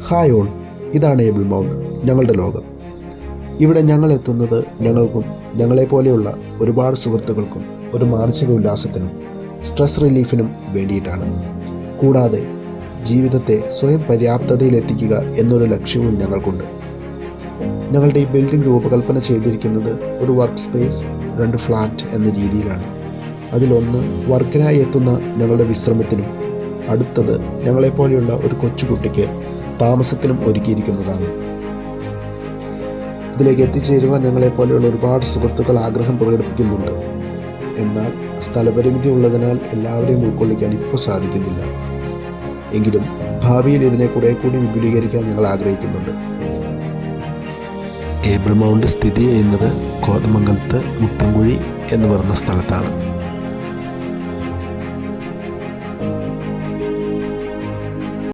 Hi all, ഇതാണ് able mount, ഞങ്ങളുടെ ലോകം. ഇവിടെ ഞങ്ങൾ എത്തുന്നത് ഞങ്ങൾക്കും ഞങ്ങളെപ്പോലെയുള്ള ഒരുപാട് സുഹൃത്തുക്കൾക്കും ഒരു മാനസിക ഉല്ലാസത്തിനും സ്ട്രെസ് റിലീഫിനും വേണ്ടിയിട്ടാണ്. കൂടാതെ ജീവിതത്തെ സ്വയം പര്യാപ്തതയിലെത്തിക്കുക എന്നൊരു ലക്ഷ്യവും ഞങ്ങൾക്കുണ്ട്. ഞങ്ങളുടെ ഈ ബിൽഡിംഗ് രൂപകൽപ്പന ചെയ്തിരിക്കുന്നത് ഒരു വർക്ക് സ്പേസ്, 2 ഫ്ലാറ്റ് എന്ന രീതിയിലാണ്. അതിലൊന്ന് വർക്കിനായി എത്തുന്ന ഞങ്ങളുടെ വിശ്രമത്തിനും അടുത്തത് ഞങ്ങളെപ്പോലെയുള്ള ഒരു കൊച്ചുകുട്ടിക്ക് താമസത്തിനും ഒരുക്കിയിരിക്കുന്നതാണ്. ഇതിലേക്ക് എത്തിച്ചേരുവാൻ ഞങ്ങളെപ്പോലെയുള്ള ഒരുപാട് സുഹൃത്തുക്കൾ ആഗ്രഹം പ്രകടിപ്പിക്കുന്നുണ്ട്. എന്നാൽ സ്ഥലപരിമിതി ഉള്ളതിനാൽ എല്ലാവരെയും ഉൾക്കൊള്ളിക്കാൻ ഇപ്പോൾ സാധിക്കുന്നില്ല. എങ്കിലും ഭാവിയിൽ ഇതിനെ കുറെ കൂടി വിപുലീകരിക്കാൻ ഞങ്ങൾ ആഗ്രഹിക്കുന്നുണ്ട്. ഏബിൾ മൗണ്ട് സ്ഥിതി ചെയ്യുന്നത് കോതമംഗലത്ത് മുത്തൻകുഴി എന്ന് പറയുന്ന സ്ഥലത്താണ്.